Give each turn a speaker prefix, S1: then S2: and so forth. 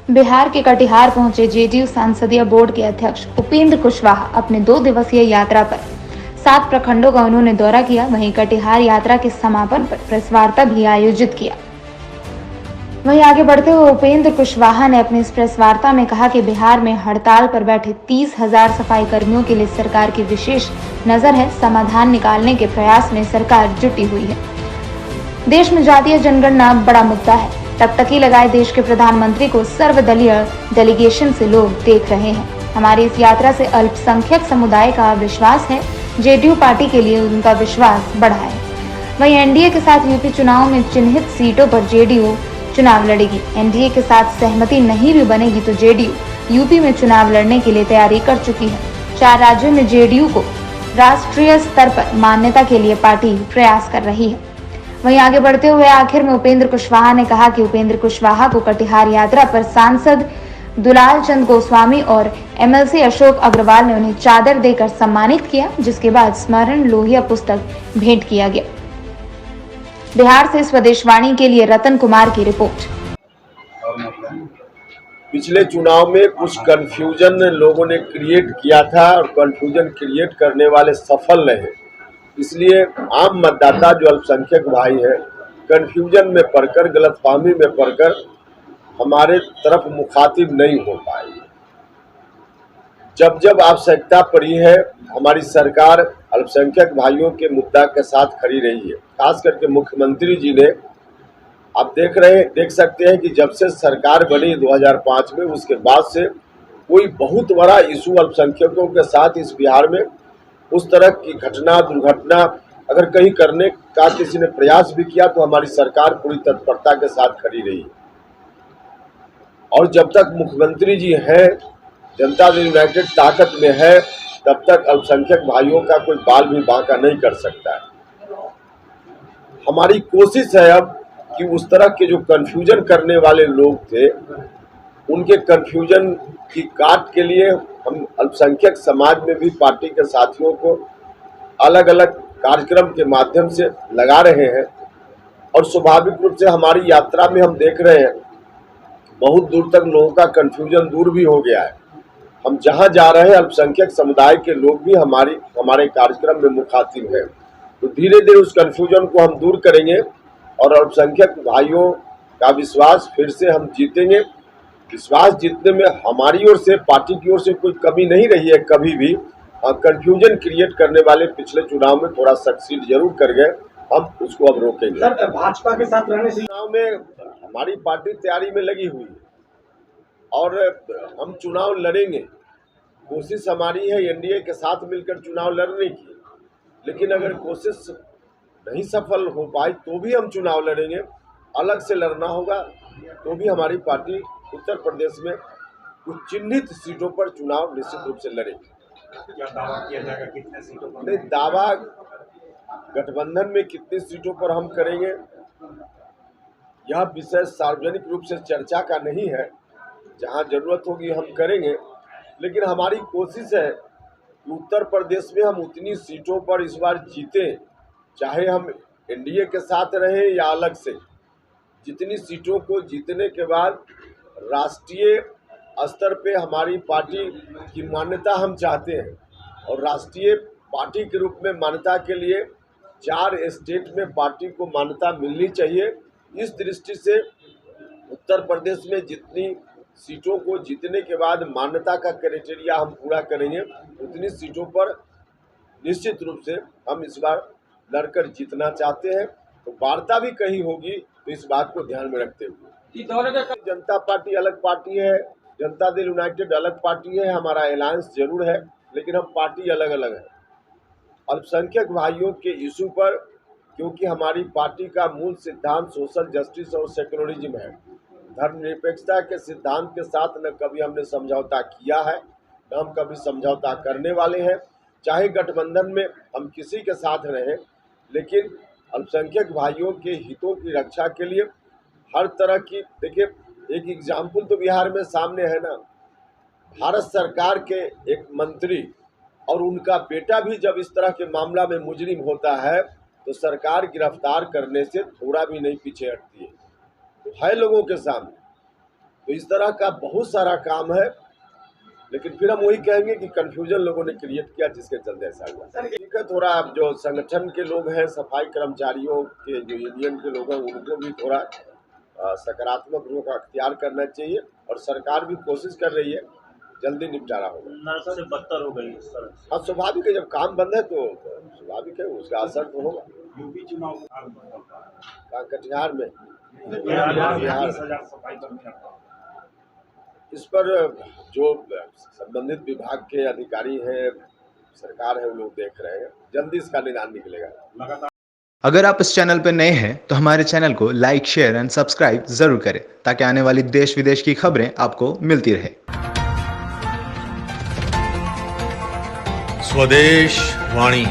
S1: बिहार के कटिहार पहुंचे जेडीयू संसदीय बोर्ड के अध्यक्ष उपेंद्र कुशवाहा अपने 2 दिवसीय यात्रा पर 7 प्रखंडों का उन्होंने दौरा किया। वहीं कटिहार यात्रा के समापन पर प्रेस वार्ता भी आयोजित किया। वहीं आगे बढ़ते हुए उपेंद्र कुशवाहा ने अपनी इस प्रेस वार्ता में कहा कि बिहार में हड़ताल पर बैठे 30,000 सफाई कर्मियों के लिए सरकार की विशेष नजर है। समाधान निकालने के प्रयास में सरकार जुटी हुई है। देश में जातीय जनगणना बड़ा मुद्दा है। टकटकी लगाए देश के प्रधानमंत्री को सर्वदलीय डेलीगेशन से लोग देख रहे हैं। हमारी इस यात्रा से अल्पसंख्यक समुदाय का विश्वास है। जेडीयू पार्टी के लिए उनका विश्वास बढ़ा है। वहीं एनडीए के साथ यूपी चुनाव में चिन्हित सीटों पर जेडीयू चुनाव लड़ेगी। एनडीए के साथ सहमति नहीं भी बनेगी तो जेडीयू यूपी में चुनाव लड़ने के लिए तैयारी कर चुकी है। 4 राज्यों में जेडीयू को राष्ट्रीय स्तर पर मान्यता के लिए पार्टी प्रयास कर रही है। वहीं आगे बढ़ते हुए आखिर में उपेंद्र कुशवाहा ने कहा कि उपेंद्र कुशवाहा को कटिहार यात्रा पर सांसद दुलाल चंद गोस्वामी और एमएलसी अशोक अग्रवाल ने उन्हें चादर देकर सम्मानित किया, जिसके बाद स्मरण लोहिया पुस्तक भेंट किया गया। बिहार से स्वदेशवाणी के लिए रतन कुमार की रिपोर्ट।
S2: पिछले चुनाव में कुछ कंफ्यूजन लोगों ने क्रिएट किया था और कंफ्यूजन क्रिएट करने वाले सफल रहे। इसलिए आम मतदाता जो अल्पसंख्यक भाई है कंफ्यूजन में पड़कर, गलतफहमी में पड़कर हमारे तरफ मुखातिब नहीं हो पाए। जब जब आवश्यकता पड़ी है हमारी सरकार अल्पसंख्यक भाइयों के मुद्दा के साथ खड़ी रही है। खास करके मुख्यमंत्री जी ने, आप देख सकते हैं कि जब से सरकार बनी 2005 में, उसके बाद से कोई बहुत बड़ा इशू अल्पसंख्यकों के साथ इस बिहार में उस तरह की घटना दुर्घटना अगर कहीं करने का किसी ने प्रयास भी किया तो हमारी सरकार पूरी तत्परता के साथ खड़ी रही। और जब तक मुख्यमंत्री जी हैं, जनता दल यूनाइटेड ताकत में है, तब तक अल्पसंख्यक भाइयों का कोई बाल भी बांका नहीं कर सकता है। हमारी कोशिश है अब कि उस तरह के जो कंफ्यूजन करने वाले लोग थे उनके कंफ्यूजन की काट के लिए हम अल्पसंख्यक समाज में भी पार्टी के साथियों को अलग अलग कार्यक्रम के माध्यम से लगा रहे हैं। और स्वाभाविक रूप से हमारी यात्रा में हम देख रहे हैं बहुत दूर तक लोगों का कंफ्यूजन दूर भी हो गया है। हम जहां जा रहे हैं अल्पसंख्यक समुदाय के लोग भी हमारे कार्यक्रम में मुखातिब हैं। तो धीरे धीरे उस कंफ्यूजन को हम दूर करेंगे और अल्पसंख्यक भाइयों का विश्वास फिर से हम जीतेंगे। विश्वास जीतने में हमारी ओर से, पार्टी की ओर से कोई कमी नहीं रही है कभी भी। कंफ्यूजन क्रिएट करने वाले पिछले चुनाव में थोड़ा सक्सीड जरूर कर गए, हम उसको अब रोकेंगे।
S3: सर, भाजपा के साथ रहने से
S2: चुनाव में हमारी पार्टी तैयारी में लगी हुई है और हम चुनाव लड़ेंगे। कोशिश हमारी है एनडीए के साथ मिलकर चुनाव लड़ने की, लेकिन अगर कोशिश नहीं सफल हो पाई तो भी हम चुनाव लड़ेंगे। अलग से लड़ना होगा तो भी हमारी पार्टी उत्तर प्रदेश में कुछ चिन्हित सीटों पर चुनाव निश्चित रूप से लड़ेगी।
S3: क्या दावा किया जाएगा कितने सीटों पर?
S2: नहीं, दावा गठबंधन में कितनी सीटों पर हम करेंगे यह विषय सार्वजनिक रूप से चर्चा का नहीं है। जहां जरूरत होगी हम करेंगे, लेकिन हमारी कोशिश है कि उत्तर प्रदेश में हम उतनी सीटों पर इस बार जीतें, चाहे हम एनडीए के साथ रहें या अलग से। जितनी सीटों को जीतने के बाद राष्ट्रीय स्तर पे हमारी पार्टी की मान्यता हम चाहते हैं और राष्ट्रीय पार्टी के रूप में मान्यता के लिए 4 स्टेट में पार्टी को मान्यता मिलनी चाहिए। इस दृष्टि से उत्तर प्रदेश में जितनी सीटों को जीतने के बाद मान्यता का क्राइटेरिया हम पूरा करेंगे, उतनी सीटों पर निश्चित रूप से हम इस बार लड़कर जीतना चाहते हैं। तो वार्ता भी कहीं होगी तो इस बात को ध्यान में रखते हुए। जनता पार्टी अलग पार्टी है, जनता दल यूनाइटेड अलग पार्टी है, हमारा अलायंस जरूर है, लेकिन हम पार्टी अलग अलग है। अल्पसंख्यक भाइयों के इशू पर, क्योंकि हमारी पार्टी का मूल सिद्धांत सोशल जस्टिस और सेकुलरिज्म है, धर्मनिरपेक्षता के सिद्धांत के साथ न कभी हमने समझौता किया है न हम कभी समझौता करने वाले हैं। चाहे गठबंधन में हम किसी के साथ रहें, लेकिन अल्पसंख्यक भाइयों के हितों की रक्षा के लिए हर तरह की, देखिए एक एग्जाम्पल तो बिहार में सामने है ना, भारत सरकार के एक मंत्री और उनका बेटा भी जब इस तरह के मामला में मुजरिम होता है तो सरकार गिरफ्तार करने से थोड़ा भी नहीं पीछे हटती है। तो है लोगों के सामने, तो इस तरह का बहुत सारा काम है, लेकिन फिर हम वही कहेंगे कि कंफ्यूजन लोगों ने क्रिएट किया, जिसके चलते ऐसा हुआ। दिक्कत थोड़ा जो संगठन के लोग हैं, सफाई कर्मचारियों के जो यूनियन के लोग हैं, उनको भी थोड़ा सकारात्मक रुख अख्तियार करना चाहिए, और सरकार भी कोशिश कर रही है, जल्दी निपटारा होगा।
S3: नर्क से बदतर हो गई सर।
S2: हाँ, स्वाभाविक है, जब काम बंद है तो स्वाभाविक है, उसका असर तो होगा।
S3: यूपी चुनाव
S2: कटिहार में
S3: बिहार सफाई कर्मी,
S2: इस पर जो संबंधित विभाग के अधिकारी हैं, सरकार है, वो लोग देख रहे हैं, जल्दी इसका निदान निकलेगा।
S3: लगातार
S4: अगर आप इस चैनल पर नए हैं तो हमारे चैनल को लाइक, शेयर एंड सब्सक्राइब जरूर करें ताकि आने वाली देश विदेश की खबरें आपको मिलती रहे।
S5: स्वदेश वाणी।